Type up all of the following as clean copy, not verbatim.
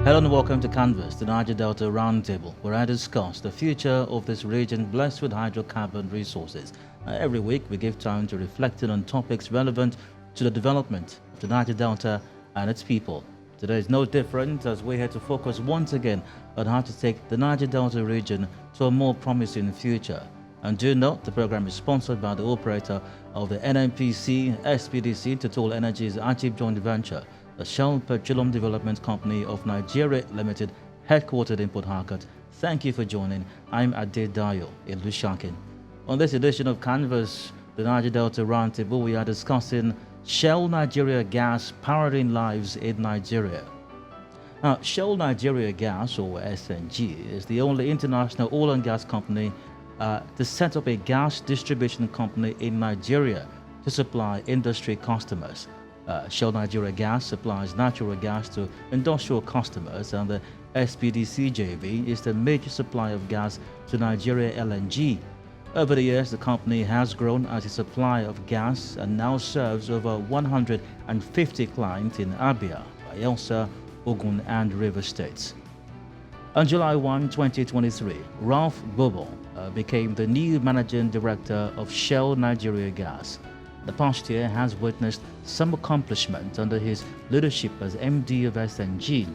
Hello and welcome to Canvas, the Niger-Delta Roundtable, where I discuss the future of this region blessed with hydrocarbon resources. Every week we give time to reflecting on topics relevant to the development of the Niger-Delta and its people. Today is no different as we're here to focus once again on how to take the Niger-Delta region to a more promising future. And do note, the program is sponsored by the operator of the NNPC SPDC Total Energies Active Joint Venture, the Shell Petroleum Development Company of Nigeria Limited, headquartered in Port Harcourt. Thank you for joining. I'm Adedayo Ilushakin. On this edition of Canvas, the Niger-Delta Roundtable, we are discussing Shell Nigeria Gas powering lives in Nigeria. Now, Shell Nigeria Gas, or SNG, is the only international oil and gas company to set up a gas distribution company in Nigeria to supply industry customers. Shell Nigeria Gas supplies natural gas to industrial customers, and the SPDC JV is the major supplier of gas to Nigeria LNG. Over the years, the company has grown as a supplier of gas and now serves over 150 clients in Abia, Bayelsa, Ogun and Rivers states. On July 1, 2023, Ralph Gbobo became the new managing director of Shell Nigeria Gas. The past year has witnessed some accomplishment under his leadership as MD of SNG.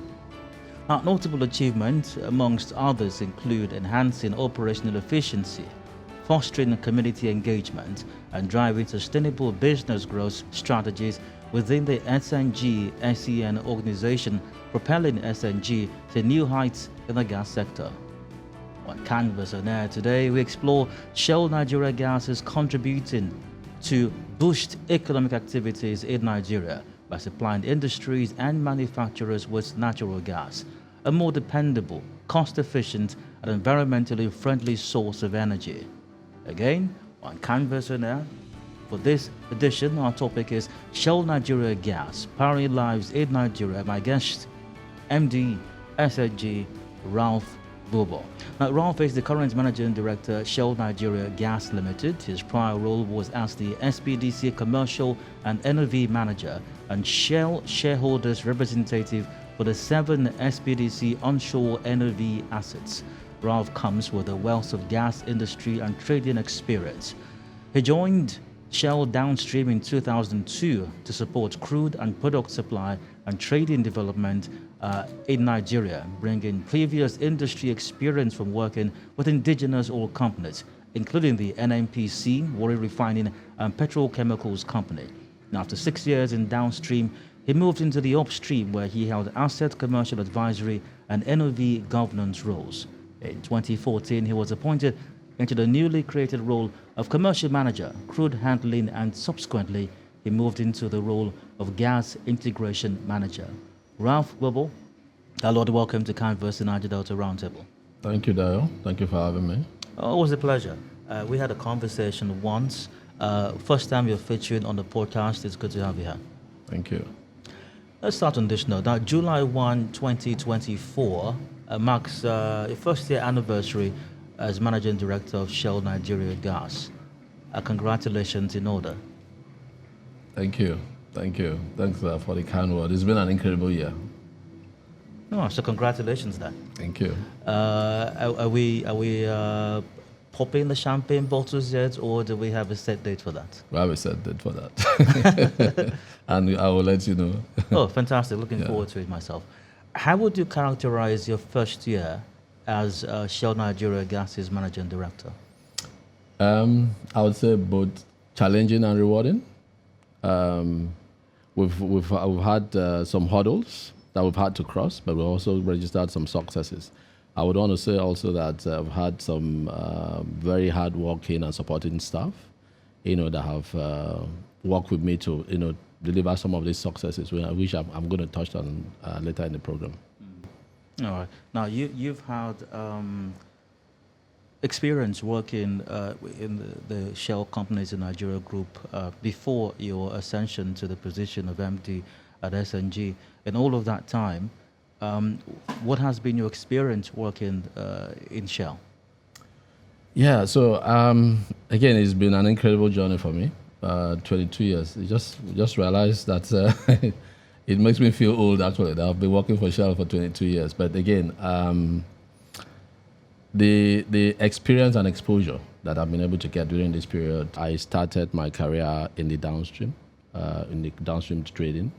Notable achievements, amongst others, include enhancing operational efficiency, fostering community engagement, and driving sustainable business growth strategies within the SNG SEN organization, propelling SNG to new heights in the gas sector. On Canvas on Air today, we explore Shell Nigeria Gas's contributing to boost economic activities in Nigeria by supplying industries and manufacturers with natural gas, a more dependable, cost-efficient and environmentally friendly source of energy. Again, on Canvas on Air, for this edition, our topic is Shell Nigeria Gas, powering lives in Nigeria. My guest, MD SNG, Ralph Gbobo. Now, Ralph is the current managing director, Shell Nigeria Gas Limited. His prior role was as the SPDC commercial and NOV manager and Shell shareholders representative for the 7 SPDC onshore NOV assets. Ralph comes with a wealth of gas industry and trading experience. He joined Shell Downstream in 2002 to support crude and product supply and trading development in Nigeria, bringing previous industry experience from working with indigenous oil companies, including the NNPC, Warri Refining and Petrochemicals Company. And after 6 years in downstream, he moved into the upstream, where he held asset commercial advisory and NOV governance roles. In 2014, he was appointed into the newly created role of commercial manager, crude handling, and subsequently he moved into the role of gas integration manager. Ralph Gbobo, hello and welcome to Canvas, the Niger-Delta Roundtable. Thank you, Dayo. Thank you for having me. Oh, it was a pleasure. We had a conversation once. First time you're featuring on the podcast. It's good to have you here. Thank you. Let's start on this note. Now, July 1, 2024 marks your first year anniversary as Managing Director of Shell Nigeria Gas. Congratulations in order. Thank you. Thank you. Thanks for the kind word. It's been an incredible year. Oh, so congratulations then. Thank you. Are we popping the champagne bottles yet, or do we have a set date for that? We have a set date for that. And I will let you know. Oh, fantastic. Looking forward to it myself. How would you characterize your first year as Shell Nigeria Gas's Managing Director? I would say both challenging and rewarding. We've had some hurdles that we've had to cross, but we also registered some successes. I would want to say also that I've had some very hard-working and supporting staff, that have worked with me to, deliver some of these successes, which I'm going to touch on later in the program. All right. Now, you've had experience working in the Shell companies in Nigeria Group before your ascension to the position of MD at SNG. In all of that time, what has been your experience working in Shell? Yeah, so again, it's been an incredible journey for me. 22 years. I just realized that It makes me feel old, actually. I've been working for Shell for 22 years. But again, the experience and exposure that I've been able to get during this period, I started my career in the downstream trading.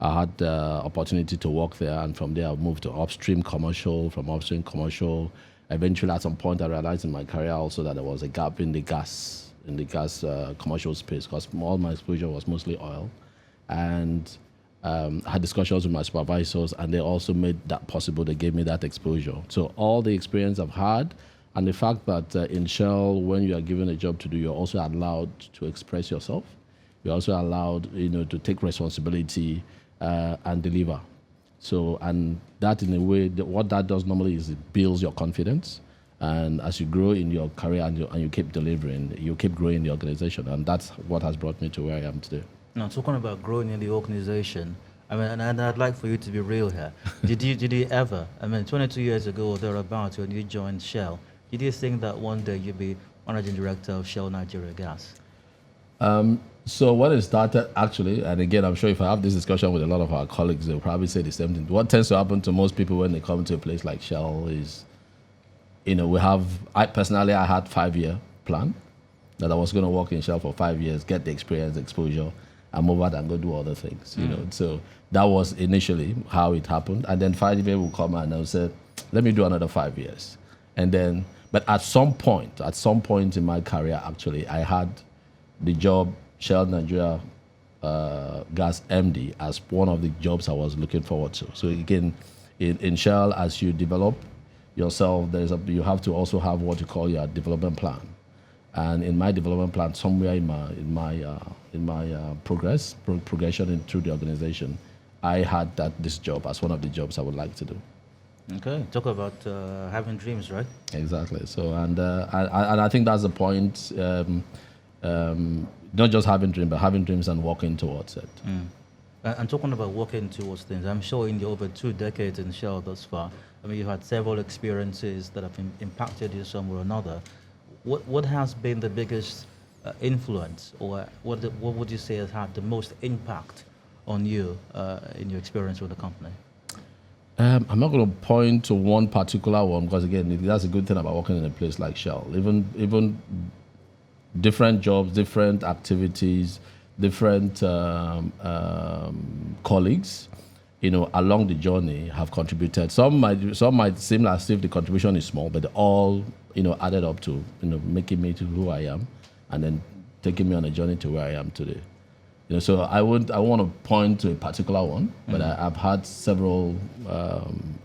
I had the opportunity to work there, and from there I moved to upstream commercial, from upstream commercial. Eventually, at some point, I realized in my career also that there was a gap in the gas commercial space, because all my exposure was mostly oil. And I had discussions with my supervisors, and they also made that possible. They gave me that exposure. So all the experience I've had, and the fact that in Shell, when you are given a job to do, you're also allowed to express yourself. You're also allowed, to take responsibility and deliver. So, and that in a way, what that does normally is it builds your confidence. And as you grow in your career and you keep delivering, you keep growing the organization. And that's what has brought me to where I am today. Now, talking about growing in the organization, I mean, and I'd like for you to be real here. Did you ever, 22 years ago or thereabouts when you joined Shell, did you think that one day you'd be managing director of Shell Nigeria Gas? So when it started, actually, and again, I'm sure if I have this discussion with a lot of our colleagues, they'll probably say the same thing. What tends to happen to most people when they come to a place like Shell is, I personally had 5-year plan that I was going to work in Shell for 5 years, get the experience, exposure, and move out and go do other things, So that was initially how it happened. And then 5 years will come and I'll say, let me do another 5 years. And then, but at some point in my career, actually, I had the job Shell Nigeria Gas MD as one of the jobs I was looking forward to. So again, in Shell, as you develop yourself, you have to also have what you call your development plan. And in my development plan, somewhere in my progression through the organization, I had this job as one of the jobs I would like to do. Okay, talk about having dreams, right? Exactly. So and I think that's the point. Not just having dreams, but having dreams and working towards it. And talking about working towards things, I'm sure in the over 2 decades in Shell thus far, you've had several experiences that have impacted you some or another. What has been the biggest influence, or what would you say has had the most impact on you in your experience with the company? I'm not going to point to one particular one, because again, that's a good thing about working in a place like Shell. Even different jobs, different activities, different colleagues, along the journey have contributed. Some might seem as if the contribution is small, but they all, added up to, making me to who I am, and then taking me on a journey to where I am today. So I want to point to a particular one, but I've had several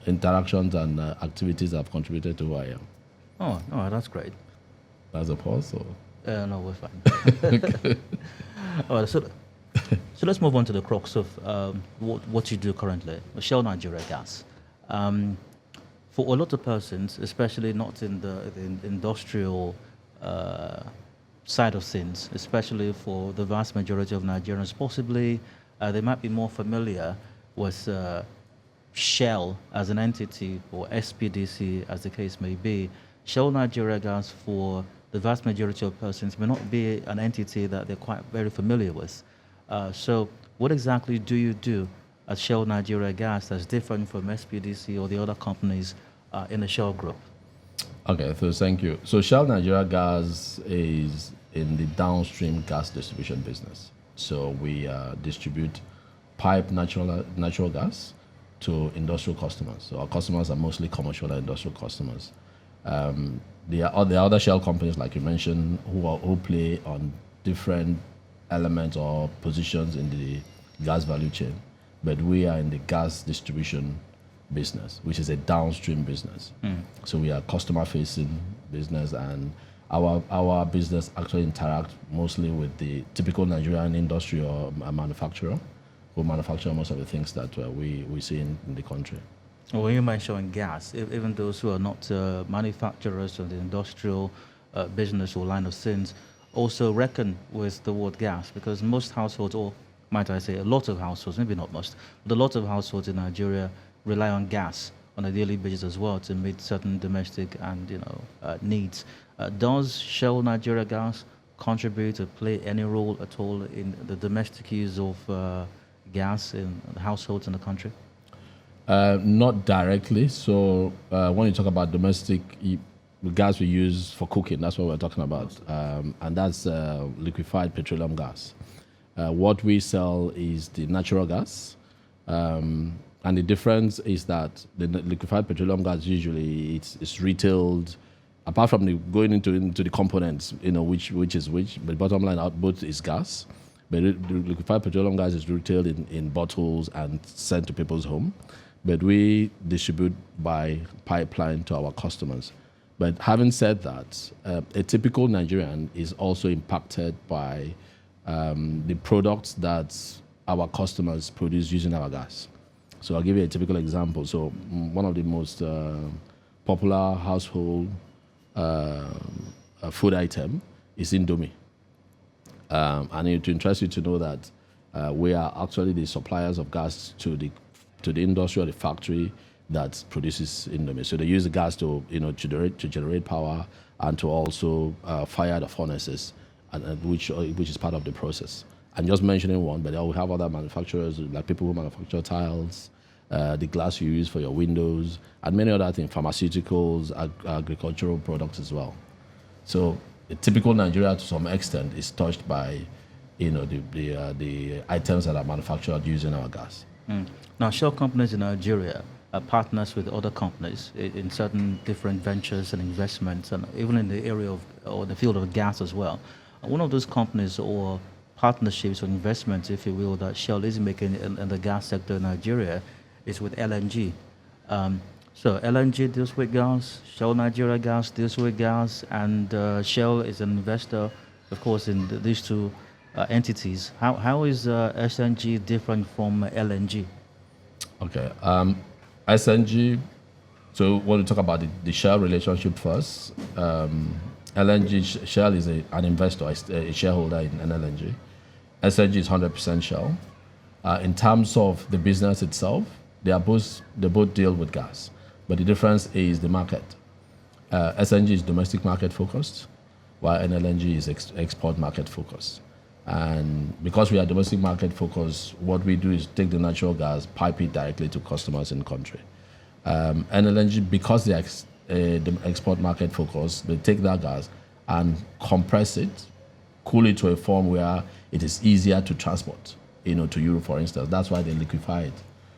interactions and activities that have contributed to who I am. Oh, no, that's great. That's a pause. Or? No, we're fine. All right, so let's move on to the crux of what you do currently, Shell Nigeria Gas. For a lot of persons, especially not in the industrial side of things, especially for the vast majority of Nigerians, possibly they might be more familiar with Shell as an entity, or SPDC as the case may be. Shell Nigeria Gas, for the vast majority of persons, may not be an entity that they're quite very familiar with. So what exactly do you do at Shell Nigeria Gas that's different from SPDC or the other companies in the Shell group? Okay, so thank you. So Shell Nigeria Gas is in the downstream gas distribution business. So we distribute pipe natural gas to industrial customers. So our customers are mostly commercial and industrial customers. There are other Shell companies, like you mentioned, who play on different elements or positions in the gas value chain. But we are in the gas distribution business, which is a downstream business. So we are customer-facing business, and our business actually interact mostly with the typical Nigerian industry or manufacturer, who manufacture most of the things that we see in the country. When you mention gas, even those who are not manufacturers of the industrial business or line of things also reckon with the word gas, because most households, or might I say a lot of households, maybe not most, but a lot of households in Nigeria rely on gas on a daily basis as well to meet certain domestic and needs. Does Shell Nigeria Gas contribute or play any role at all in the domestic use of gas in the households in the country? Not directly. So when you talk about domestic gas we use for cooking, that's what we're talking about. And that's liquefied petroleum gas. What we sell is the natural gas. And the difference is that the liquefied petroleum gas usually it's retailed, apart from going into the components, which is which, but bottom line output is gas. But the liquefied petroleum gas is retailed in bottles and sent to people's home. But we distribute by pipeline to our customers. But having said that, a typical Nigerian is also impacted by the products that our customers produce using our gas. So I'll give you a typical example. So one of the most popular household food item is Indomie. And it will interest you to know that we are actually the suppliers of gas to the industry or the factory that produces Indomie. So they use the gas to generate power and to also fire the furnaces, and which is part of the process. I'm just mentioning one, but we have other manufacturers, like people who manufacture tiles, the glass you use for your windows, and many other things, pharmaceuticals, agricultural products as well. So the typical Nigeria, to some extent, is touched by, the items that are manufactured using our gas. Now, Shell companies in Nigeria are partners with other companies in certain different ventures and investments, and even in the area or the field of gas as well. One of those companies or partnerships or investments, if you will, that Shell is making in the gas sector in Nigeria is with LNG. So LNG deals with gas, Shell Nigeria Gas deals with gas, and Shell is an investor, of course, in these two entities. How is SNG different from LNG? Okay, SNG. So when we talk about the Shell relationship first, LNG Shell is an investor, a shareholder in LNG. SNG is 100% Shell. In terms of the business itself, they both deal with gas, but the difference is the market. SNG is domestic market focused, while LNG is export market focused. And because we are domestic market focused, what we do is take the natural gas, pipe it directly to customers in the country. And LNG, because they are the export market focused, they take that gas and compress it, cool it to a form where it is easier to transport, to Europe, for instance. That's why they liquefy it.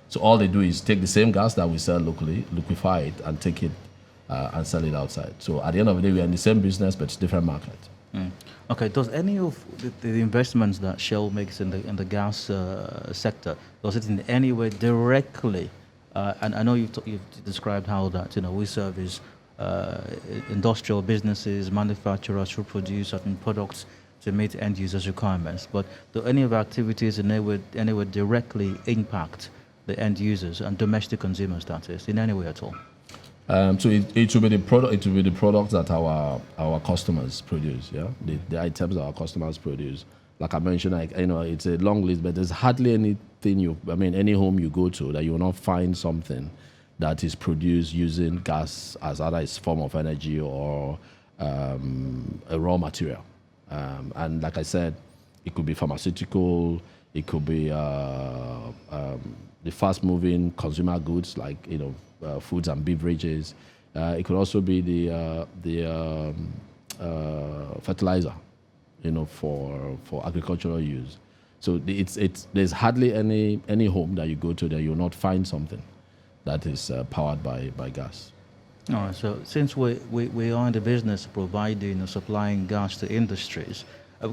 So all they do is take the same gas that we sell locally, liquefy it, and take it and sell it outside. So at the end of the day, we are in the same business, but it's different market. Okay. Does any of the investments that Shell makes in the gas sector, does it in any way directly? And I know you've described how that we service industrial businesses, manufacturers who produce certain products to meet end users' requirements. But do any of our activities in any way directly impact the end users and domestic consumers, that is, in any way at all? So it will be the product. It will be the products that our customers produce. Yeah, the items that our customers produce. Like I mentioned, it's a long list, but there's hardly anything any home you go to that you will not find something that is produced using gas as either a form of energy or a raw material. And like I said, it could be pharmaceutical. It could be the fast-moving consumer goods like foods and beverages. It could also be the fertilizer, for agricultural use. So there's hardly any home that you go to that you'll not find something that is powered by gas. All right. So since we are in the business of providing or supplying gas to industries,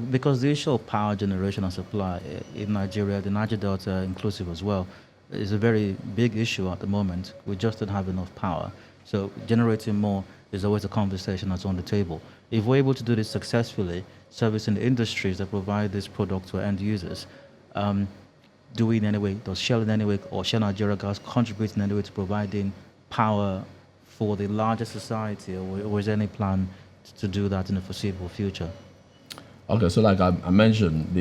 because the issue of power generation and supply in Nigeria, the Niger-Delta inclusive as well, is a very big issue at the moment. We just don't have enough power. So generating more is always a conversation that's on the table. If we're able to do this successfully, servicing the industries that provide this product to end users, do we in any way, does Shell in any way, or Shell Nigeria Gas contribute in any way to providing power for the larger society, or is there any plan to do that in the foreseeable future? Okay, so like I mentioned,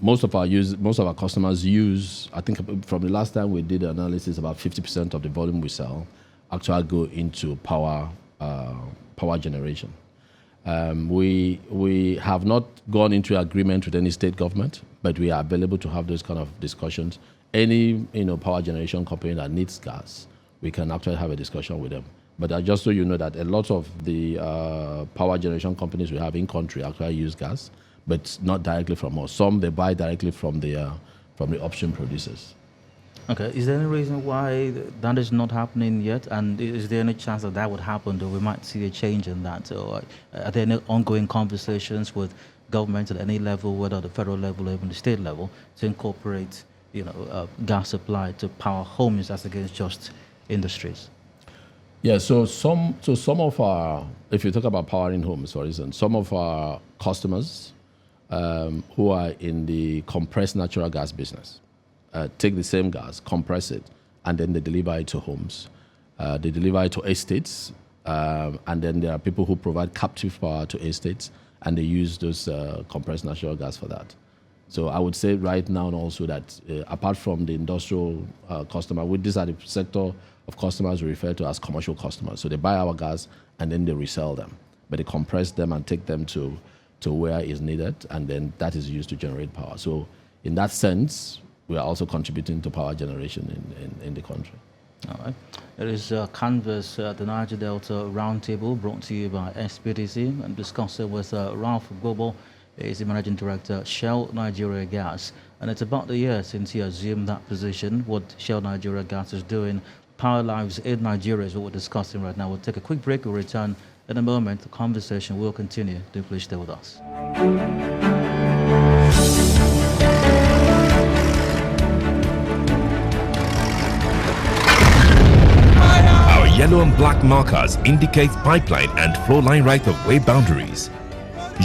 most of our customers use, I think from the last time we did the analysis, about 50% of the volume we sell actually go into power generation. We have not gone into agreement with any state government, but we are available to have those kind of discussions. Any power generation company that needs gas, we can actually have a discussion with them. But just so you know that a lot of the power generation companies we have in country actually use gas, but not directly from us. Some they buy directly from the option producers. Okay, is there any reason why that is not happening yet? And is there any chance that would happen, or we might see a change in that? Or are there any ongoing conversations with government at any level, whether at the federal level or even the state level, to incorporate, gas supply to power homes as against just industries? Yeah, so some of our, if you talk about powering homes, for instance, some of our customers who are in the compressed natural gas business, take the same gas, compress it, and then they deliver it to homes. They deliver it to estates, and then there are people who provide captive power to estates, and they use those compressed natural gas for that. So I would say right now also that apart from the industrial customer, these are the sector of customers we refer to as commercial customers. So they buy our gas and then they resell them, but they compress them and take them to where is needed, and then that is used to generate power. So in that sense, we are also contributing to power generation in the country. All right. It is Canvas, the Niger-Delta Roundtable, brought to you by SPDC, and discussing with Ralph Gbobo. He's the Managing Director, Shell Nigeria Gas. And it's about a year since he assumed that position. What Shell Nigeria Gas is doing, power lives in Nigeria is what we're discussing right now. We'll take a quick break. We'll return in a moment. The conversation will continue. Do please stay with us. Yellow and black markers indicate pipeline and flow line right-of-way boundaries.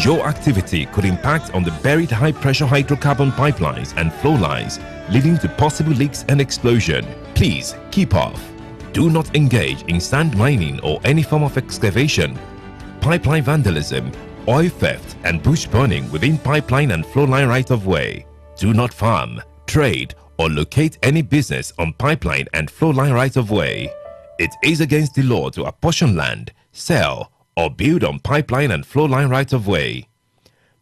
Your activity could impact on the buried high-pressure hydrocarbon pipelines and flow lines, leading to possible leaks and explosion. Please keep off. Do not engage in sand mining or any form of excavation, pipeline vandalism, oil theft, and bush burning within pipeline and flow line right-of-way. Do not farm, trade, or locate any business on pipeline and flow line right-of-way. It is against the law to apportion land, sell, or build on pipeline and flow line right-of-way.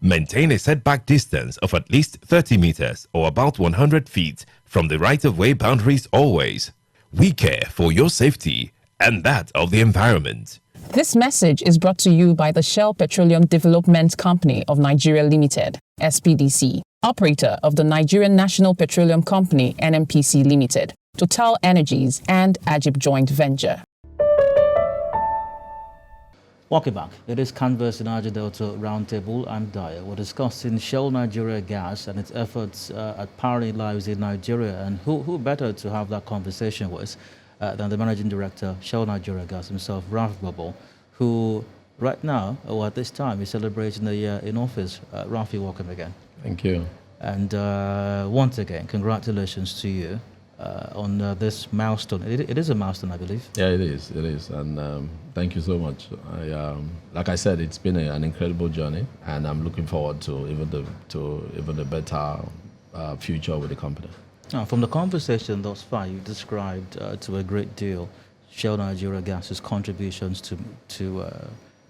Maintain a setback distance of at least 30 meters or about 100 feet from the right-of-way boundaries always. We care for your safety and that of the environment. This message is brought to you by the Shell Petroleum Development Company of Nigeria Limited, SPDC, operator of the Nigerian National Petroleum Company, NNPC Limited, Total Energies, and Ajib Joint Venture. Welcome back. It is Canvas, the Niger-Delta Roundtable. I'm Dyer. We're discussing Shell Nigeria Gas and its efforts at powering lives in Nigeria. And who better to have that conversation with than the Managing Director, Shell Nigeria Gas himself, Ralph Gbobo, who right now, or at this time, is celebrating a year in office. Ralphie, welcome again. Thank you. And once again, congratulations to you on this milestone. It is a milestone, I believe. Yeah, it is. It is. And thank you so much. Like I said, it's been an incredible journey, and I'm looking forward to even a better future with the company. From the conversation thus far, you described to a great deal Shell Nigeria Gas's contributions to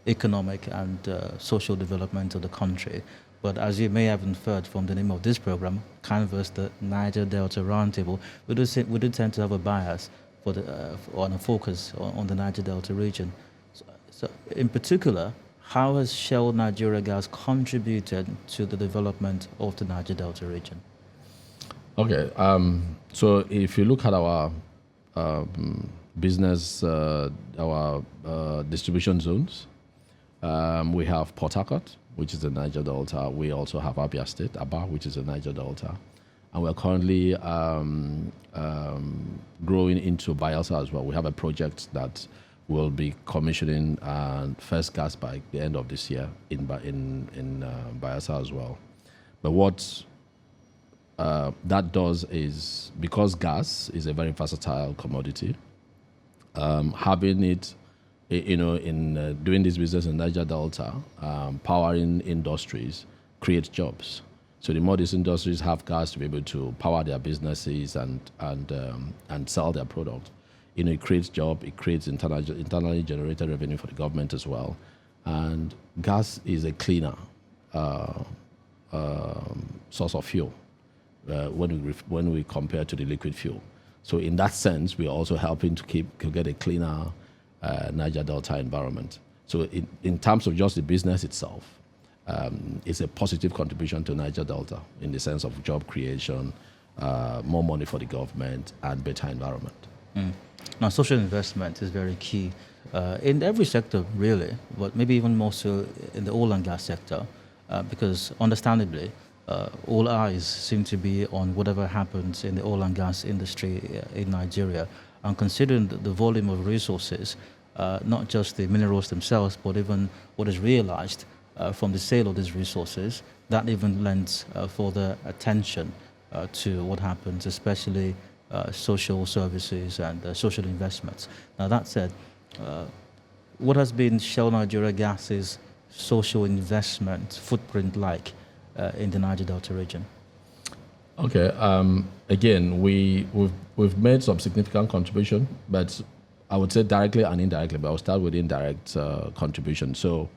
economic and social development of the country. But as you may have inferred from the name of this program, Canvas, the Niger-Delta Roundtable, we do tend to have a bias on a focus on the Niger-Delta region. So in particular, how has Shell Nigeria Gas contributed to the development of the Niger-Delta region? Okay, so if you look at our business, our distribution zones, we have Port Harcourt, which is the Niger-Delta. We also have Abia State, Abia, which is the Niger-Delta. And we're currently growing into Bayelsa as well. We have a project that will be commissioning first gas by the end of this year in Bayelsa as well. But what that does is, because gas is a very versatile commodity, having it, in doing this business in Niger-Delta, powering industries creates jobs. So the more these industries have gas to be able to power their businesses and sell their product, it creates jobs, it creates internally generated revenue for the government as well. And gas is a cleaner source of fuel when we compare to the liquid fuel. So in that sense, we are also helping to get a cleaner Niger-Delta environment. So in terms of just the business itself, it's a positive contribution to Niger-Delta in the sense of job creation, more money for the government, and better environment. Now, social investment is very key in every sector, really, but maybe even more so in the oil and gas sector, because understandably, all eyes seem to be on whatever happens in the oil and gas industry in Nigeria. And considering the volume of resources, not just the minerals themselves, but even what is realized from the sale of these resources, that even lends further attention to what happens, especially social services and social investments. Now, that said, what has been Shell Nigeria Gas's social investment footprint like in the Niger-Delta region? Okay. Again, we've made some significant contribution, but I would say directly and indirectly. But I'll start with indirect contribution. So,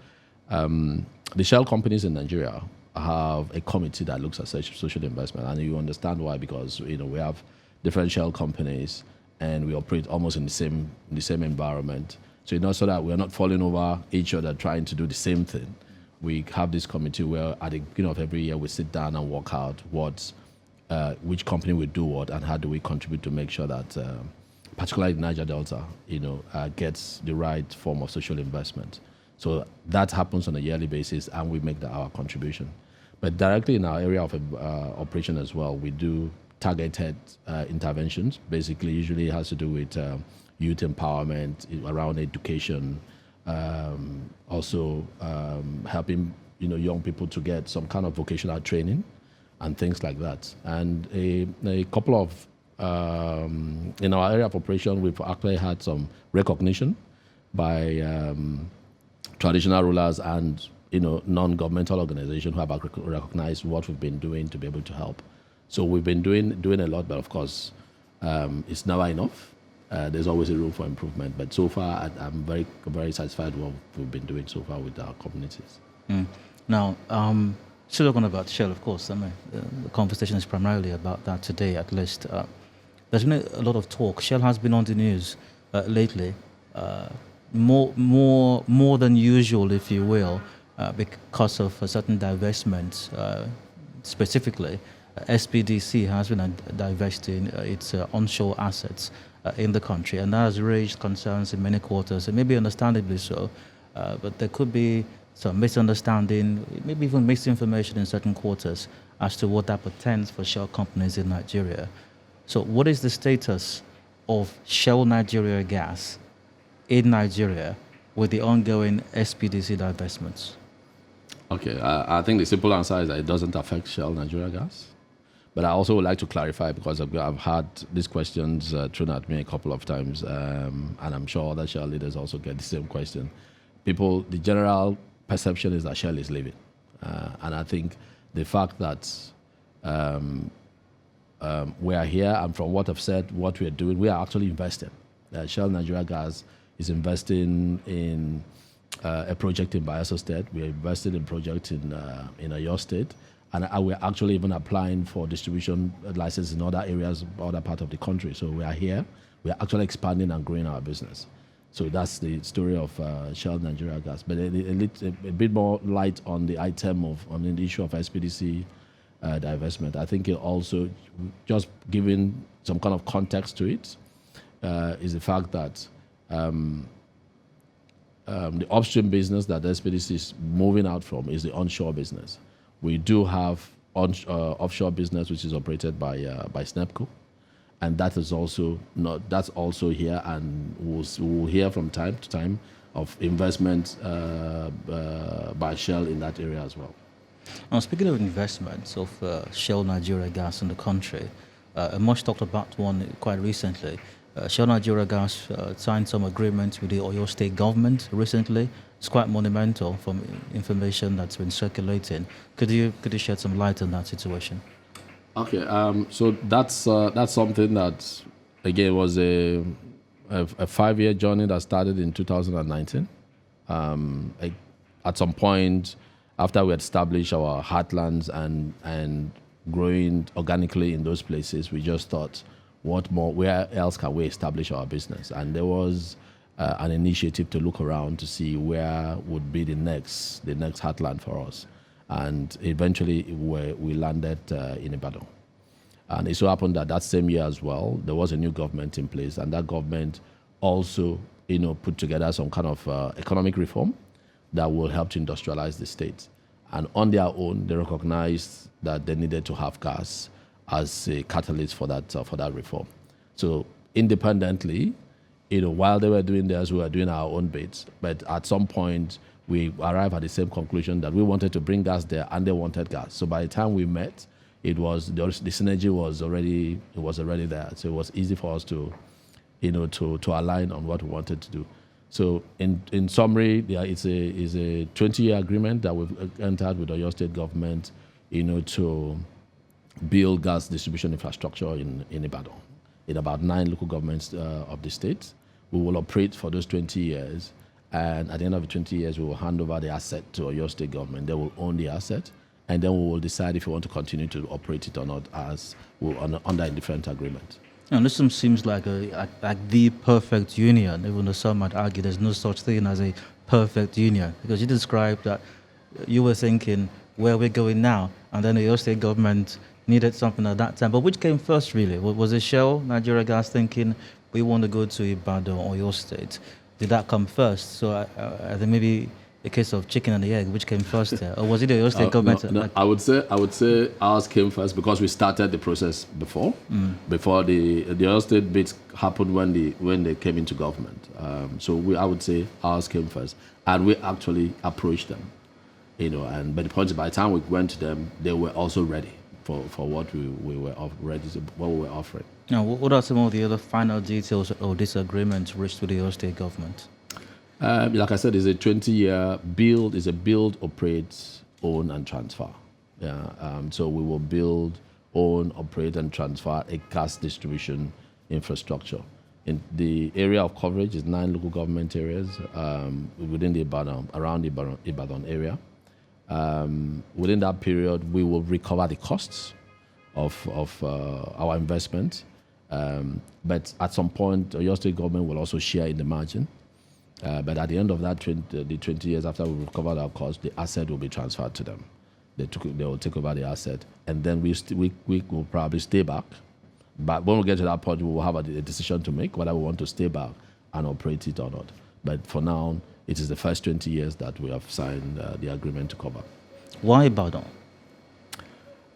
the Shell companies in Nigeria have a committee that looks at social investment, and you understand why, because we have different Shell companies, and we operate almost in the same environment. So so that we're not falling over each other trying to do the same thing. We have this committee where at the beginning of every year we sit down and work out which company will do what and how do we contribute to make sure that, particularly Niger-Delta, gets the right form of social investment. So that happens on a yearly basis, and we make our contribution. But directly in our area of operation as well, we do targeted interventions. Basically, usually it has to do with youth empowerment, around education, also helping young people to get some kind of vocational training and things like that. And a couple of in our area of operation, we've actually had some recognition by traditional rulers and non-governmental organizations who have recognized what we've been doing to be able to help. So we've been doing a lot, but of course, it's never enough. There's always a room for improvement. But so far, I'm very, very satisfied with what we've been doing so far with our communities. Now, still talking about Shell, of course. I mean, the conversation is primarily about that today, at least. There's been a lot of talk. Shell has been on the news lately, more than usual, if you will, because of a certain divestment. Specifically, SPDC has been divesting its onshore assets in the country, and that has raised concerns in many quarters, and maybe understandably so. But there could be some misunderstanding, maybe even misinformation in certain quarters as to what that portends for Shell companies in Nigeria. So what is the status of Shell Nigeria Gas in Nigeria with the ongoing SPDC divestments? Okay, I think the simple answer is that it doesn't affect Shell Nigeria Gas. But I also would like to clarify, because I've had these questions thrown at me a couple of times, and I'm sure other Shell leaders also get the same question. The general perception is that Shell is leaving. And I think the fact that we are here, and from what I've said, what we are doing, we are actually investing. Shell Nigeria Gas is investing in a project in Bayelsa State. We are invested in a project in Oyo State. And we're actually even applying for distribution licenses in other areas, other parts of the country. So we are here. We are actually expanding and growing our business. So that's the story of Shell Nigeria Gas. But a bit more light on the item on the issue of SPDC divestment. I think it also, just giving some kind of context to it, is the fact that the upstream business that SPDC is moving out from is the onshore business. We do have offshore business which is operated by SNEPCO, and that is also that's also here, and we'll hear from time to time of investment by Shell in that area as well. Now, speaking of investments of Shell Nigeria Gas in the country, a much talked about one quite recently. Shell Nigeria Gas signed some agreements with the Oyo State government recently. It's quite monumental from information that's been circulating. Could you shed some light on that situation? Okay, so that's something that, again, was a 5-year journey that started in 2019. at some point, after we established our heartlands and growing organically in those places, we just thought, what more? Where else can we establish our business? And there was an initiative to look around to see where would be the next heartland for us. And eventually, we landed in Ibadan. And it so happened that same year as well, there was a new government in place, and that government also, put together some kind of economic reform that will help to industrialize the state. And on their own, they recognized that they needed to have gas as a catalyst for that reform. So independently, while they were doing theirs, we were doing our own bits. But at some point, we arrived at the same conclusion that we wanted to bring gas there, and they wanted gas. So by the time we met, the synergy was already there. So it was easy for us to align on what we wanted to do. So in summary, it's a 20-year agreement that we've entered with the Oyo State government, to build gas distribution infrastructure in Ibadan, in about 9 local governments of the state. We will operate for those 20 years, and at the end of the 20 years, we will hand over the asset to Oyo State government. They will own the asset, and then we will decide if we want to continue to operate it or not under a different agreement. And this seems like the perfect union, even though some might argue there's no such thing as a perfect union, because you described that you were thinking where we're going now, and then the Oyo State government needed something at that time. But which came first, really? Was it Shell, Nigeria Gas, thinking we want to go to Ibadan or Oyo State? Did that come first? So I think maybe a case of chicken and the egg, which came first there, or was it the Oyo State government? No, I would say ours came first because we started the process before the Oyo State bits happened when they came into government. I would say ours came first, and we actually approached them, And by the time we went to them, they were also ready for what we were offering. Now, what are some of the other final details of this agreement reached with the Oyo State government? Like I said, it's a 20-year build. It's a build, operate, own, and transfer. So we will build, own, operate, and transfer a gas distribution infrastructure. In the area of coverage is 9 local government areas within around the Ibadan area. Within that period, we will recover the costs of our investment. But at some point, the Oyo State government will also share in the margin. But at the end of that 20 years after we recovered our cost, the asset will be transferred to them. They will take over the asset, and then we will probably stay back. But when we get to that point, we will have a decision to make whether we want to stay back and operate it or not. But for now, it is the first 20 years that we have signed the agreement to cover. Why Ibadan?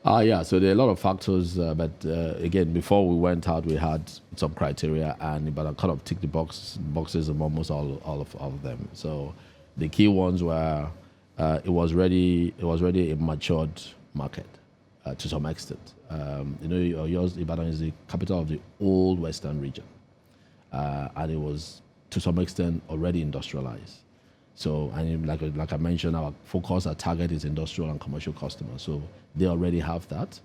So there are a lot of factors, but again, before we went out, we had some criteria, and Ibadan kind of ticked the boxes of almost all of them. So the key ones were it was already a matured market to some extent. Ibadan is the capital of the old Western region, and it was to some extent already industrialized. So, and like I mentioned, our focus, our target is industrial and commercial customers. So they already have that.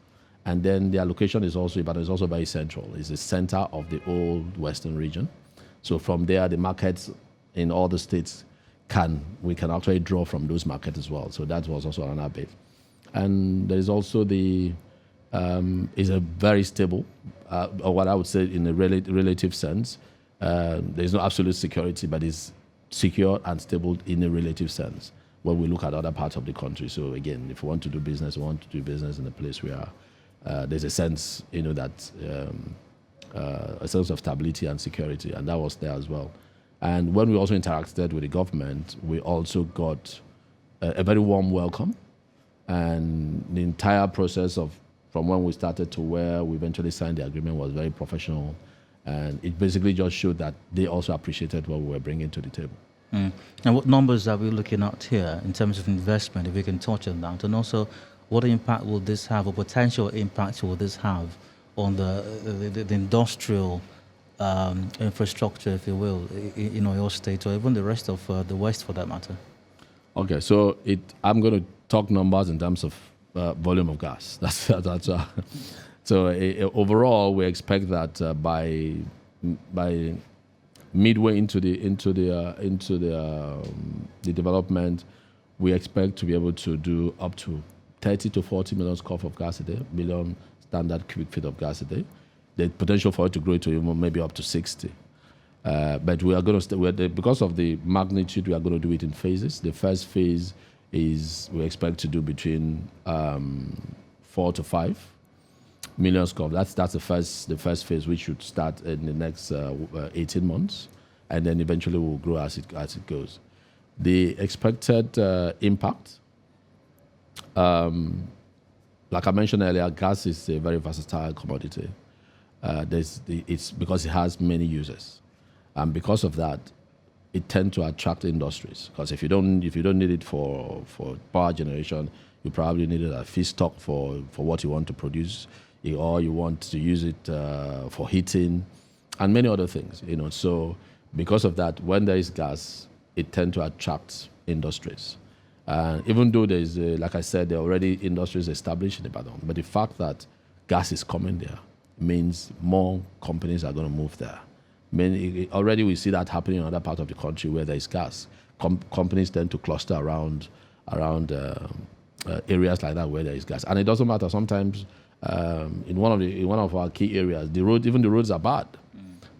And then their location is also very central. It's the center of the old Western region. So from there, the markets in all the states we can actually draw from those markets as well. So that was also another bit. And there is also is a very stable, or what I would say in a relative sense. There is no absolute security, but it's secure and stable in a relative sense when we look at other parts of the country. So again, if we want to do business, we want to do business in a place where there's a sense, that a sense of stability and security, and that was there as well. And when we also interacted with the government, we also got a very warm welcome, and the entire process from when we started to where we eventually signed the agreement was very professional. And it basically just showed that they also appreciated what we were bringing to the table. And what numbers are we looking at here in terms of investment, if we can touch on that? And also, what impact will this have, or potential impact will this have on the industrial infrastructure, if you will, in Oyo State, or even the rest of the West for that matter? Okay, so I'm going to talk numbers in terms of volume of gas. That's So overall, we expect that by midway into the development, we expect to be able to do up to 30 to 40 million scoff of gas a day, million standard cubic feet of gas a day. The potential for it to grow to even maybe up to 60. But we are going to, because of the magnitude, we are going to do it in phases. The first phase is we expect to do between 4 to 5 million scoff. That's the first phase, which should start in the next 18 months, and then eventually will grow as it goes. The expected impact, like I mentioned earlier, gas is a very versatile commodity. It's because it has many users, and because of that, it tends to attract industries. Because if you don't need it for power generation, you probably need it as feedstock for what you want to produce, or you want to use it for heating, and many other things. So because of that, when there is gas, it tends to attract industries. Even though there is, like I said, there are already industries established in Ibadan, but the fact that gas is coming there means more companies are going to move there. Already we see that happening in other parts of the country where there is gas. Companies tend to cluster around areas like that where there is gas, and it doesn't matter. Sometimes in one of our key areas, the roads are bad,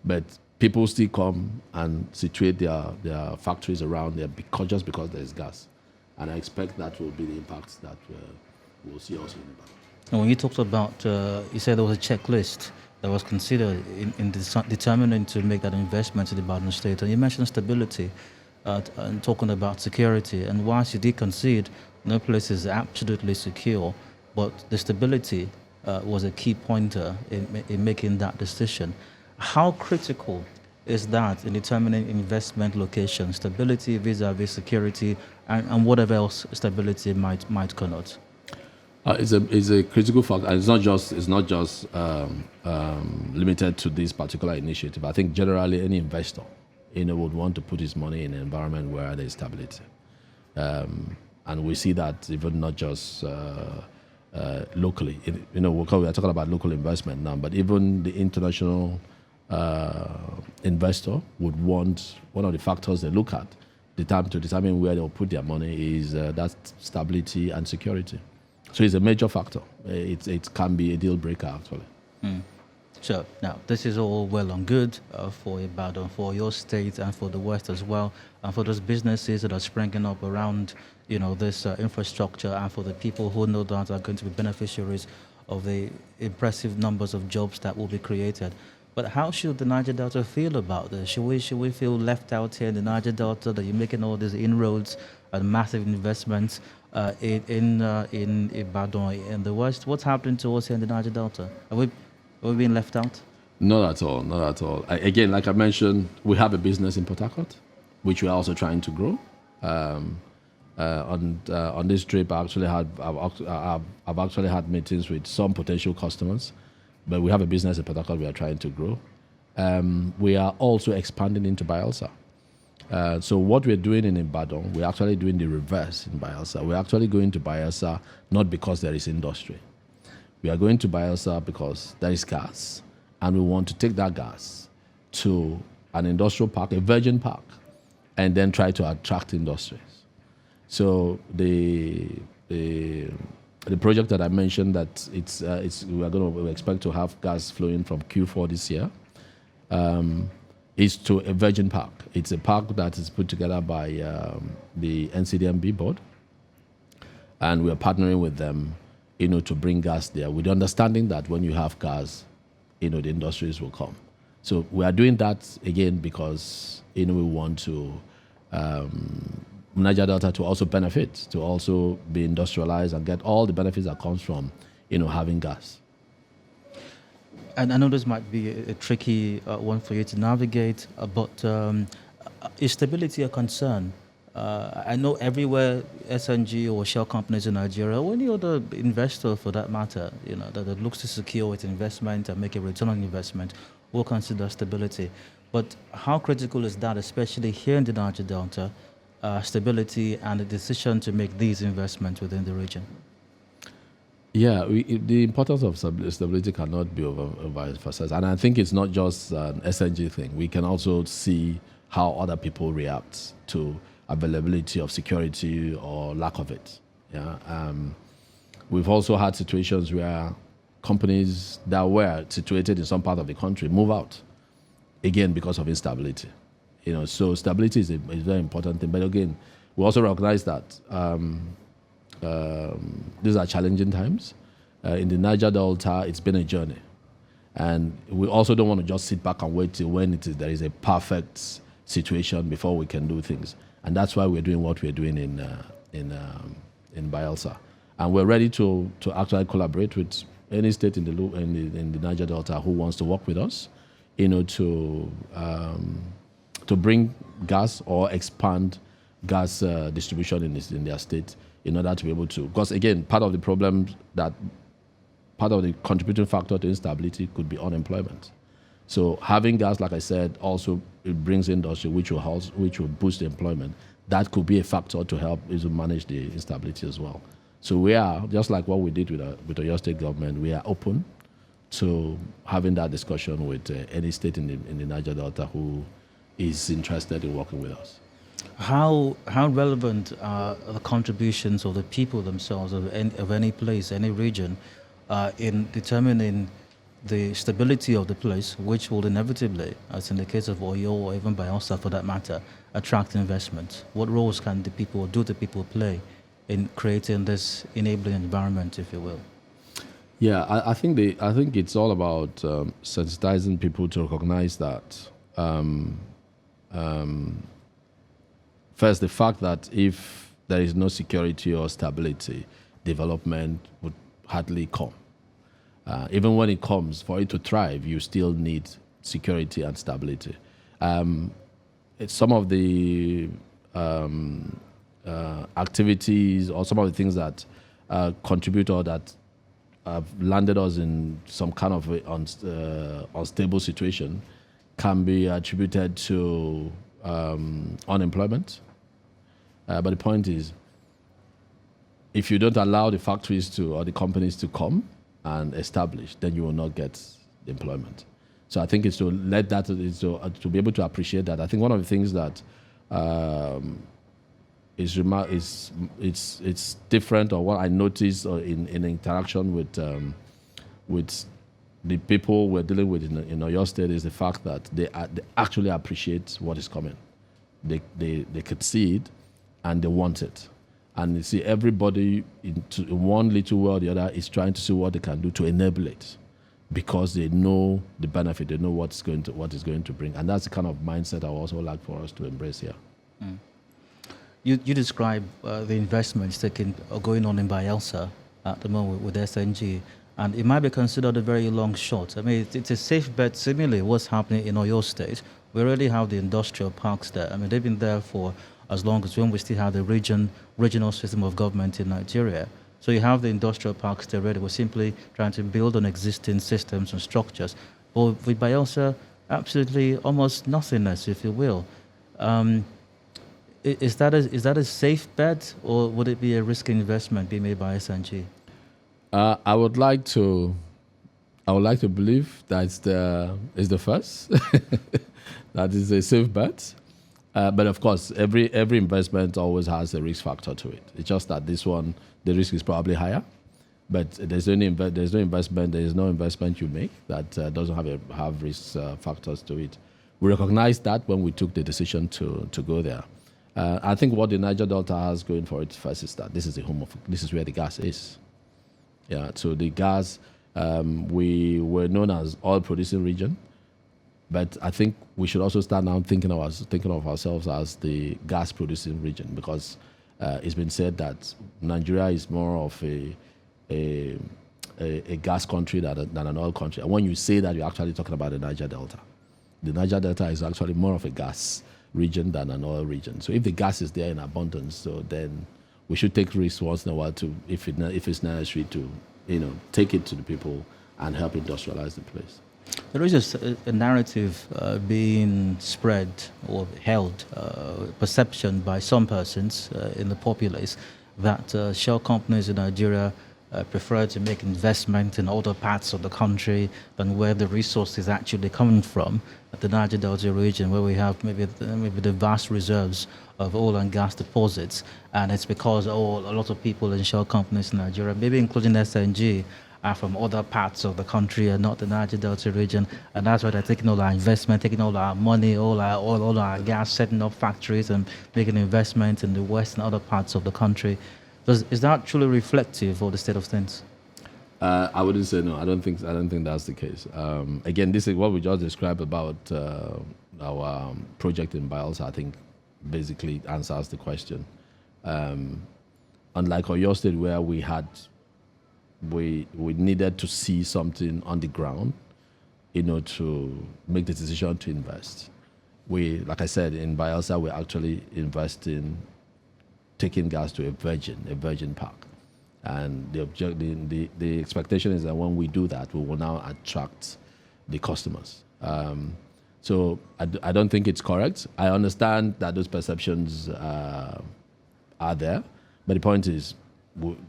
but people still come and situate their factories around there just because there is gas. And I expect that will be the impacts that we'll see also in Ibadan. And when you talked about, you said there was a checklist that was considered in determining to make that investment in the Ibadan state. And you mentioned stability and talking about security. And whilst you did concede, no place is absolutely secure, but the stability was a key pointer in making that decision. How critical is that in determining investment location, stability vis-a-vis security, and whatever else stability might connote? It's a critical factor, and it's not just limited to this particular initiative. I think generally any investor, would want to put his money in an environment where there is stability, and we see that even not just locally. We are talking about local investment now, but even the international investor would want, one of the factors they look at to determine where they'll put their money is that stability and security. So it's a major factor. It can be a deal breaker, actually. So now this is all well and good for Ibadan, for your state, and for the West as well, and for those businesses that are springing up around this infrastructure, and for the people who no doubt are going to be beneficiaries of the impressive numbers of jobs that will be created. But how should the Niger-Delta feel about this? Should we feel left out here in the Niger-Delta, that you're making all these inroads and massive investments in Ibadan, in the West? What's happening to us here in the Niger-Delta? Are we being left out? Not at all, not at all. Again, like I mentioned, we have a business in Port Harcourt, which we're also trying to grow. On this trip, I've actually had meetings with some potential customers, but we have a business in Port Harcourt we are trying to grow. We are also expanding into Bayelsa. So what we're doing in Ibadan, we're actually doing the reverse in Bayelsa. We're actually going to Bayelsa not because there is industry. We are going to Bayelsa because there is gas, and we want to take that gas to an industrial park, a virgin park, and then try to attract industries. So the project that I mentioned, that we expect to have gas flowing from Q4 this year, is to a virgin park. It's a park that is put together by the NCDMB board, and we are partnering with them, to bring gas there, with the understanding that when you have gas, the industries will come. So we are doing that again because we want to Niger-Delta to also benefit, to also be industrialized and get all the benefits that comes from having gas. And I know this might be a tricky one for you to navigate, but is stability a concern? I know everywhere SNG or shell companies in Nigeria, or any other investor for that matter, that looks to secure its investment and make a return on investment, will consider stability. But how critical is that, especially here in the Niger-Delta, stability and the decision to make these investments within the region? Yeah, the importance of stability cannot be overemphasized. And I think it's not just an SNG thing. We can also see how other people react to availability of security or lack of it. Yeah. We've also had situations where companies that were situated in some part of the country move out, again, because of instability. So stability is a very important thing. But again, we also recognize that these are challenging times. In the Niger-Delta, it's been a journey. And we also don't want to just sit back and wait till when there is a perfect situation before we can do things. And that's why we're doing what we're doing in Bayelsa. And we're ready to actually collaborate with any state in the Niger-Delta who wants to work with us, to bring gas or expand gas distribution in their state in order to be able to. Because again, part of the contributing factor to instability could be unemployment. So having gas, like I said, also it brings industry, which will boost employment. That could be a factor to help to manage the instability as well. So we are, just like what we did with the Oyo State government, we are open to having that discussion with any state in the Niger-Delta who is interested in working with us. How relevant are the contributions of the people themselves of any place, any region, in determining the stability of the place, which will inevitably, as in the case of Oyo or even Bayelsa for that matter, attract investment? What roles do the people play in creating this enabling environment, if you will? Yeah, I think it's all about sensitizing people to recognize that. First, the fact that if there is no security or stability, development would hardly come. Even when it comes, for it to thrive, you still need security and stability. Some of the activities or some of the things that contribute or that have landed us in some kind of unstable situation can be attributed to unemployment. But the point is, if you don't allow the factories or the companies to come and establish, then you will not get the employment. So I think it's to let that, to be able to appreciate that. I think one of the things that it's different, or what I noticed in interaction with the people we're dealing with in Oyo State is the fact that they actually appreciate what is coming. They could see it and they want it. And you see, everybody in one little way or the other is trying to see what they can do to enable it, because they know the benefit, they know what it's going to bring, and that's the kind of mindset I would also like for us to embrace here. Mm. You describe the investments going on in Bayelsa at the moment with SNG, and it might be considered a very long shot. I mean, it's a safe bet. Similarly, what's happening in Oyo State, we already have the industrial parks there. I mean, they've been there for as long as when we still have the regional system of government in Nigeria. So you have the industrial parks there already. We're simply trying to build on existing systems and structures. But with Bayelsa, absolutely almost nothingness, if you will. Is that a safe bet, or would it be a risky investment being made by SNG? I would like to believe that it's the first. That is a safe bet. But of course, every investment always has a risk factor to it. It's just that this one, the risk is probably higher. But there's no investment you make that doesn't have risk factors to it. We recognized that when we took the decision to go there. I think what the Niger-Delta has going for it first is that this is where the gas is. Yeah. So the gas, we were known as oil-producing region. But I think we should also start now thinking of ourselves as the gas-producing region, because it's been said that Nigeria is more of a gas country than an oil country. And when you say that, you're actually talking about the Niger-Delta. The Niger-Delta is actually more of a gas region than an oil region. So if the gas is there in abundance, so then we should take risks once in a while if it's necessary to, take it to the people and help industrialize the place. There is a narrative being spread or held, perception by some persons in the populace, that shell companies in Nigeria prefer to make investment in other parts of the country than where the resource is actually coming from, at the Niger-Delta region, where we have maybe the vast reserves of oil and gas deposits, and it's because a lot of people in shell companies in Nigeria, maybe including SNG, are from other parts of the country and not the Niger-Delta region, and that's why they're taking all our investment, taking all our money, all our gas, setting up factories and making investments in the west and other parts of the country. Is that truly reflective of the state of things? I wouldn't say no. I don't think that's the case. Again, this is what we just described about our project in Bayelsa. I think basically answers the question. Unlike Oyo State, where we needed to see something on the ground, to make the decision to invest. Like I said, in Bayelsa, we're actually investing, taking gas to a virgin park. And the expectation is that when we do that, we will now attract the customers. So I don't think it's correct. I understand that those perceptions are there, but the point is,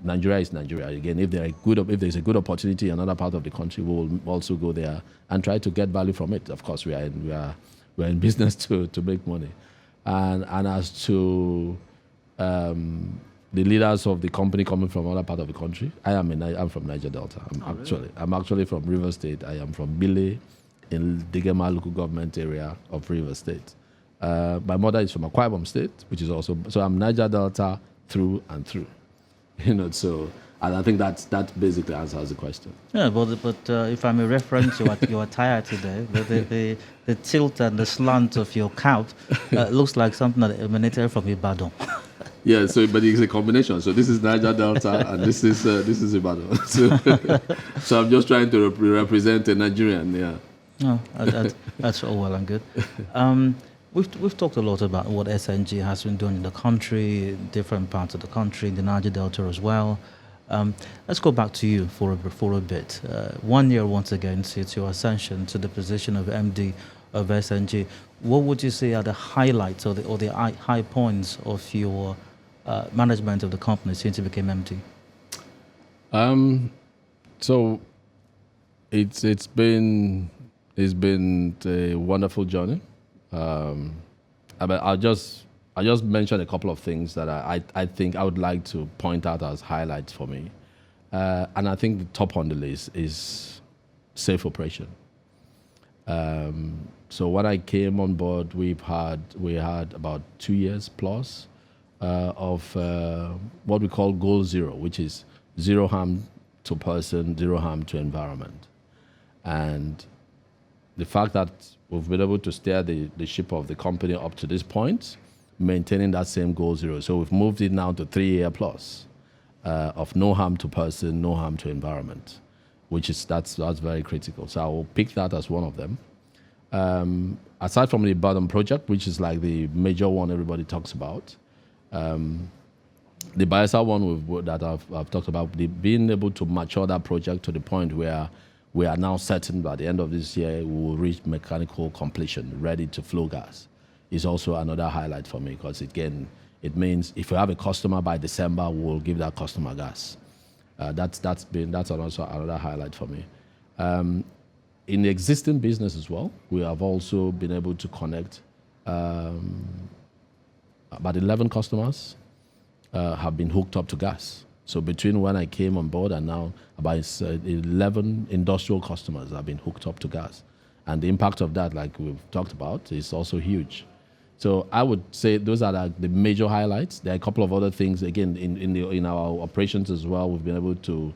Nigeria is Nigeria. Again, if there's a good opportunity in another part of the country, we will also go there and try to get value from it. Of course, we're in business to make money. And as to the leaders of the company coming from other part of the country, I'm from Niger-Delta. I'm actually from Rivers State. I am from Bile in Digema local government area of Rivers State. My mother is from Akwa Ibom State, which is also, so I'm Niger-Delta through and through. So, and I think that basically answers the question. Yeah, but if I may reference your attire today, the tilt and the slant of your cap looks like something that emanated from Ibadan. Yeah, but it's a combination. So this is Niger-Delta and this is Ibadan. So I'm just trying to represent a Nigerian. Yeah. No, that's all well and good. We've talked a lot about what SNG has been doing in the country, different parts of the country, the Niger-Delta as well. Let's go back to you for a bit. 1 year once again since your ascension to the position of MD of SNG. What would you say are the highlights or the high points of your management of the company since you became MD? So it's been a wonderful journey. I'll just mention a couple of things that I think I would like to point out as highlights for me. And I think the top on the list is safe operation. So when I came on board, we had about 2 years plus of what we call goal zero, which is zero harm to person, zero harm to environment. And the fact that we've been able to steer the ship of the company up to this point, maintaining that same goal zero. So we've moved it now to 3 year plus of no harm to person, no harm to environment, that's very critical. So I will pick that as one of them. Aside from the Ibadan project, which is like the major one everybody talks about, the Bayelsa one that I've talked about, being able to mature that project to the point where we are now certain by the end of this year we will reach mechanical completion, ready to flow gas, is also another highlight for me, because again, it means if we have a customer by December, we'll give that customer gas. That's also another highlight for me. In the existing business as well, we have also been able to connect about 11 customers have been hooked up to gas. So between when I came on board and now, about 11 industrial customers have been hooked up to gas. And the impact of that, like we've talked about, is also huge. So I would say those are the major highlights. There are a couple of other things, again, in our operations as well. We've been able to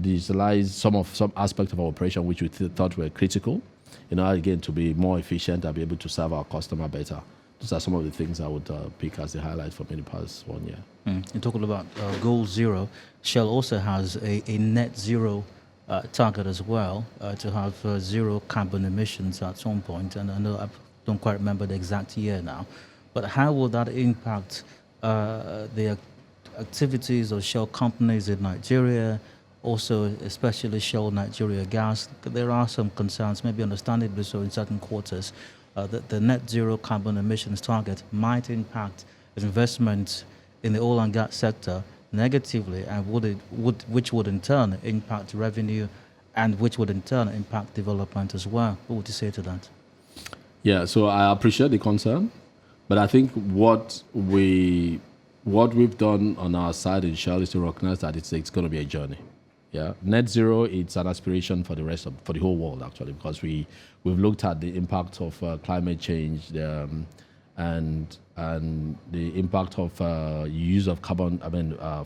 digitalize some aspects of our operation which we thought were critical, again, to be more efficient and be able to serve our customer better. Those are some of the things I would pick as the highlight for me the past 1 year. You're talking about goal zero. Shell also has a net zero target as well, to have zero carbon emissions at some point. And I know I don't quite remember the exact year now. But how will that impact the activities of Shell companies in Nigeria, also especially Shell Nigeria Gas? There are some concerns, maybe understandably so in certain quarters, that the net zero carbon emissions target might impact investment in the oil and gas sector, negatively, and which would in turn impact revenue, and which would in turn impact development as well? What would you say to that? Yeah, so I appreciate the concern, but I think what we've done on our side in Shell is to recognize that it's going to be a journey. Yeah, net zero, it's an aspiration for the whole world actually, because we've looked at the impact of climate change and the impact of use of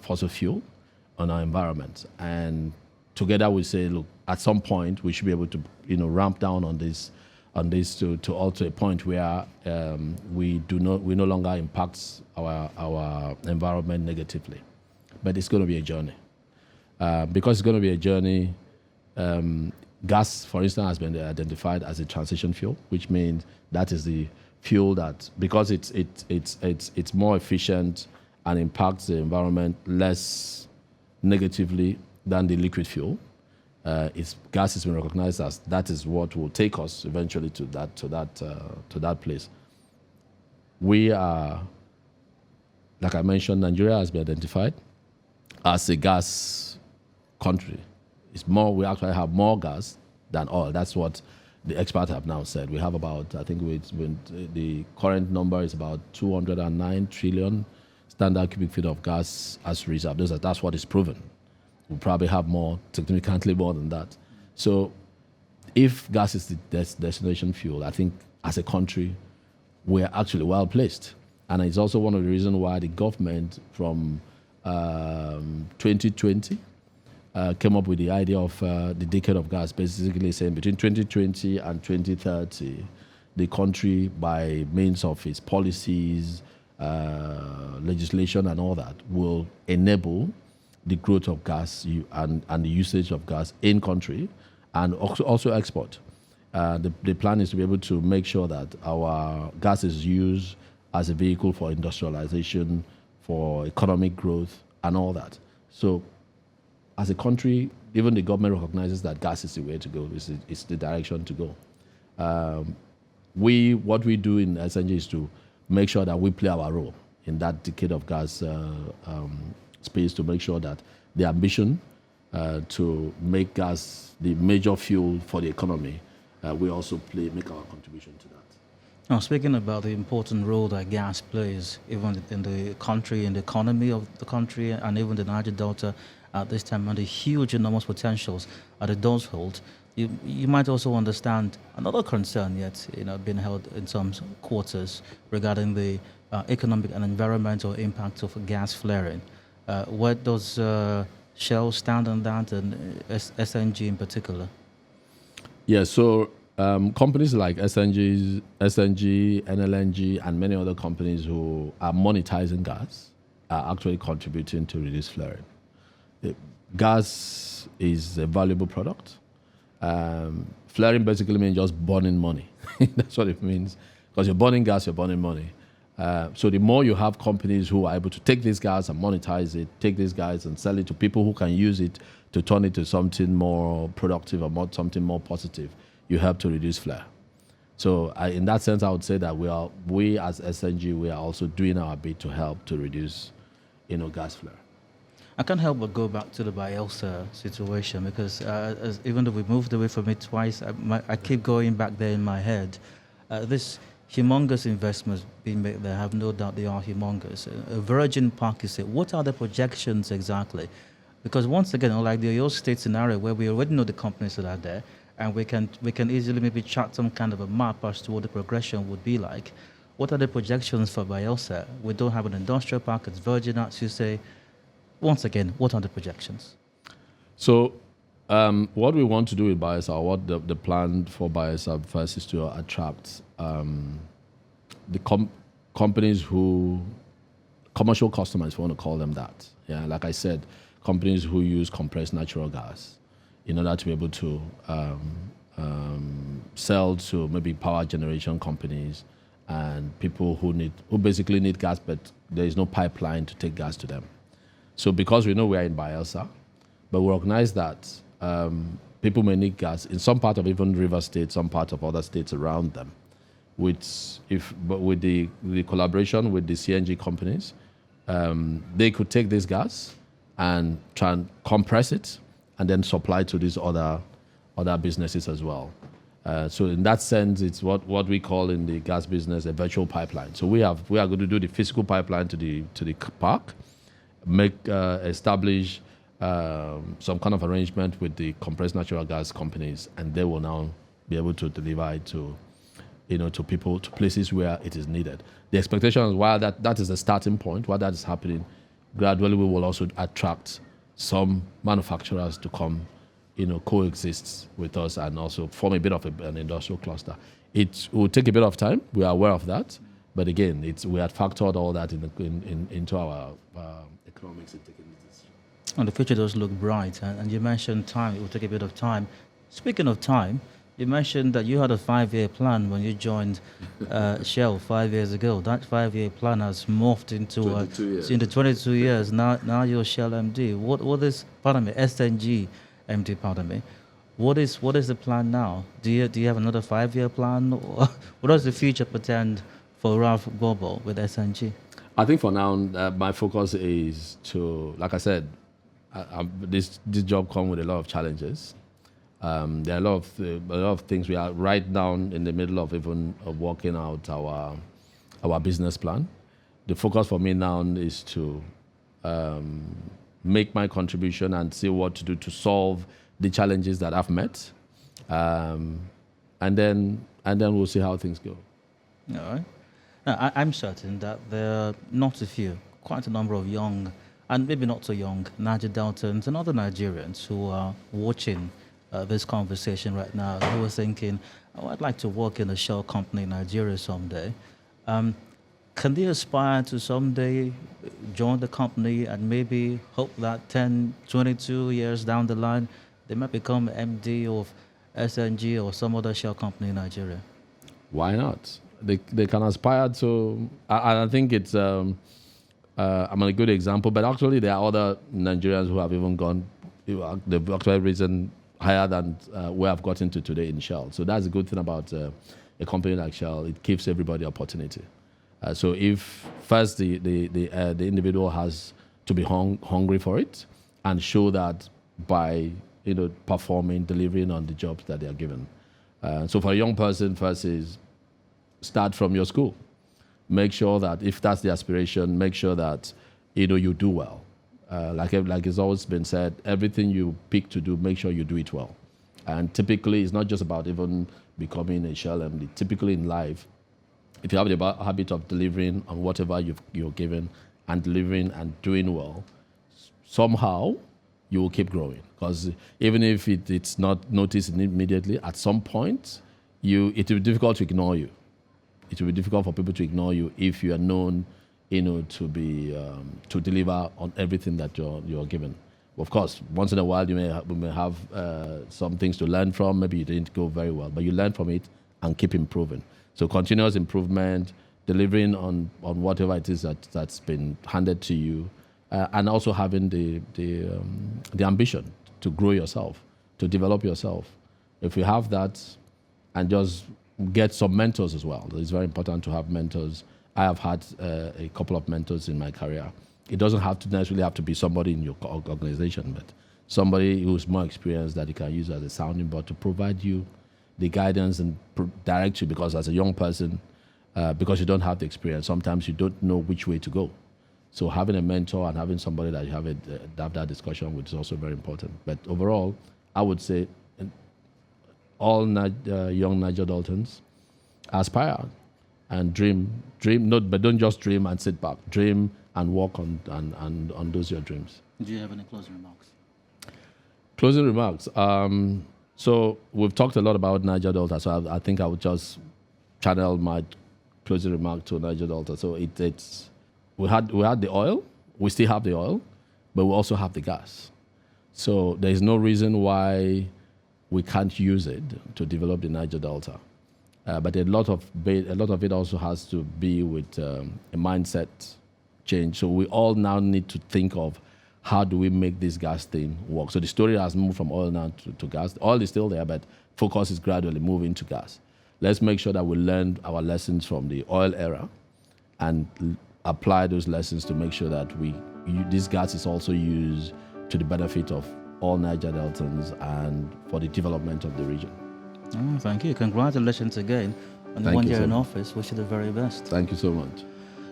fossil fuel on our environment, and together we say, look, at some point we should be able to ramp down on this to also a point where we no longer impact our environment negatively, but it's going to be a journey. Because it's going to be a journey, gas, for instance, has been identified as a transition fuel, which means that is the fuel that, because it's more efficient and impacts the environment less negatively than the liquid fuel. Gas has been recognized as that is what will take us eventually to that place. We are, like I mentioned, Nigeria has been identified as a gas country. We actually have more gas than oil. That's what the experts have now said. We have about, I think the current number is about 209 trillion standard cubic feet of gas as reserve. That's what is proven. We'll probably have more, significantly more than that. So if gas is the destination fuel, I think as a country, we're actually well placed. And it's also one of the reasons why the government from 2020 came up with the idea of the decade of gas, basically saying between 2020 and 2030, the country, by means of its policies, legislation and all that, will enable the growth of gas and the usage of gas in country and also export. The plan is to be able to make sure that our gas is used as a vehicle for industrialization, for economic growth and all that. So as a country, even the government recognizes that gas is the way to go, it's the direction to go. What we do in SNG is to make sure that we play our role in that decade of gas space, to make sure that the ambition to make gas the major fuel for the economy, we also make our contribution to that. Now, speaking about the important role that gas plays, even in the country, in the economy of the country, and even the Niger-Delta at this time, and the huge, enormous potentials that it does hold, you might also understand another concern yet, being held in some quarters regarding the economic and environmental impact of gas flaring. Where does Shell stand on that, and SNG in particular? Yeah, so companies like SNG, NLNG, and many other companies who are monetizing gas are actually contributing to reduce flaring. Gas is a valuable product. Flaring basically means just burning money. That's what it means. Because you're burning gas, you're burning money. So the more you have companies who are able to take this gas and monetize it, take this gas and sell it to people who can use it to turn it to something more productive or something more positive, you help to reduce flare. So in that sense, I would say that we as SNG, we are also doing our bit to help to reduce gas flare. I can't help but go back to the Bayelsa situation, because even though we moved away from it twice, I keep going back there in my head. This humongous investments being made there, I have no doubt they are humongous. A virgin park, you say, what are the projections exactly? Because once again, like the Oyo State scenario, where we already know the companies that are there, and we can easily maybe chart some kind of a map as to what the progression would be like. What are the projections for Bayelsa? We don't have an industrial park, it's virgin, as you say. Once again, what are the projections? So what we want to do with Bayelsa, or what the plan for Bayelsa first, is to attract the companies commercial customers, if you want to call them that. Yeah, like I said, companies who use compressed natural gas in order to be able to sell to maybe power generation companies and people who basically need gas, but there is no pipeline to take gas to them. So because we know we are in Bayelsa, but we recognize that people may need gas in some part of even Rivers State, some part of other states around them. But with the collaboration with the CNG companies, they could take this gas and try and compress it and then supply to these other businesses as well. So in that sense, it's what we call in the gas business a virtual pipeline. So we are going to do the physical pipeline to the park, establish some kind of arrangement with the compressed natural gas companies, and they will now be able to deliver it to people, to places where it is needed. The expectation is while that is the starting point, while that is happening, gradually we will also attract some manufacturers to come, coexist with us and also form a bit of an industrial cluster. It will take a bit of time. We are aware of that, but again, we had factored all that into our economics and taking this. And the future does look bright. And you mentioned time; it will take a bit of time. Speaking of time, you mentioned that you had a 5-year plan when you joined Shell 5 years ago. That 5-year plan has morphed into 22 years. Now you're Shell MD. What is, pardon me, SNG MD, pardon me. What is the plan now? Do you have another 5-year plan? Or what does the future portend for Ralph Gbobo with SNG? I think for now, my focus is to, like I said, this job comes with a lot of challenges. There are a lot of things. We are right now in the middle of even working out our business plan. The focus for me now is to make my contribution and see what to do to solve the challenges that I've met, and then we'll see how things go. All right. Now, I'm certain that there are not a few, quite a number of young, and maybe not so young, Niger-Deltans and other Nigerians who are watching this conversation right now, who are thinking, I'd like to work in a Shell company in Nigeria someday. Can they aspire to someday join the company and maybe hope that 10, 22 years down the line, they might become MD of SNG or some other Shell company in Nigeria? Why not? They can aspire to, I think it's, I'm a good example, but actually there are other Nigerians who have even gone, they've actually risen higher than where I've gotten to today in Shell. So that's a good thing about a company like Shell. It gives everybody opportunity. So if first the individual has to be hungry for it and show that by performing, delivering on the jobs that they are given. So for a young person, first is start from your school. Make sure that if that's the aspiration, make sure that you do well. Like it's always been said, everything you pick to do, make sure you do it well. And typically, it's not just about even becoming a Shell MD. Typically in life, if you have the habit of delivering on whatever you're given and delivering and doing well, somehow you will keep growing. Because even if it's not noticed immediately, at some point, it will be difficult to ignore you. It will be difficult for people to ignore you if you are known, to deliver on everything that you're given. Of course, once in a while you may have some things to learn from. Maybe you didn't go very well, but you learn from it and keep improving. So continuous improvement, delivering on whatever it is that's been handed to you, and also having the ambition to grow yourself, to develop yourself. If you have that, and just get some mentors as well. It's very important to have mentors. I have had a couple of mentors in my career. It doesn't necessarily have to be somebody in your organization, but somebody who's more experienced that you can use as a sounding board to provide you the guidance and direct you, because as a young person, because you don't have the experience, sometimes you don't know which way to go. So having a mentor and having somebody that you have that discussion with is also very important. But overall, I would say all young Niger-Deltans aspire and dream, but don't just dream and sit back. Dream and work on those your dreams. Do you have any closing remarks? Closing remarks. So we've talked a lot about Niger-Delta, so I think I would just channel my closing remark to Niger-Delta. So we had the oil, we still have the oil, but we also have the gas. So there is no reason why we can't use it to develop the Niger-Delta. But a lot of it also has to be with a mindset change. So we all now need to think of how do we make this gas thing work. So the story has moved from oil now to gas. Oil is still there, but focus is gradually moving to gas. Let's make sure that we learn our lessons from the oil era and apply those lessons to make sure that we this gas is also used to the benefit of all Niger-Deltans and for the development of the region. Oh, thank you. Congratulations again on the 1 year in office. Wish you the very best. Thank you so much.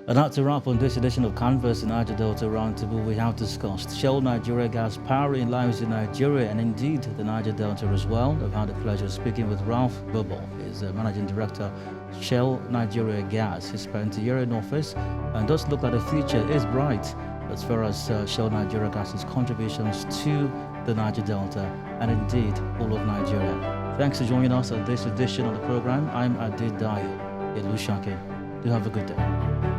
And that's a wrap on this edition of Canvas in Niger-Delta Roundtable. We have discussed Shell Nigeria gas powering lives in Nigeria and indeed the Niger-Delta as well. I've had the pleasure of speaking with Ralph Gbobo. He's the Managing Director, Shell Nigeria Gas. He spent a year in office and does look like the future is bright as far as Shell Nigeria Gas's contributions to the Niger-Delta and indeed all of Nigeria. Thanks for joining us at this edition of the program. I'm Adi Dayo Elushake. Do have a good day.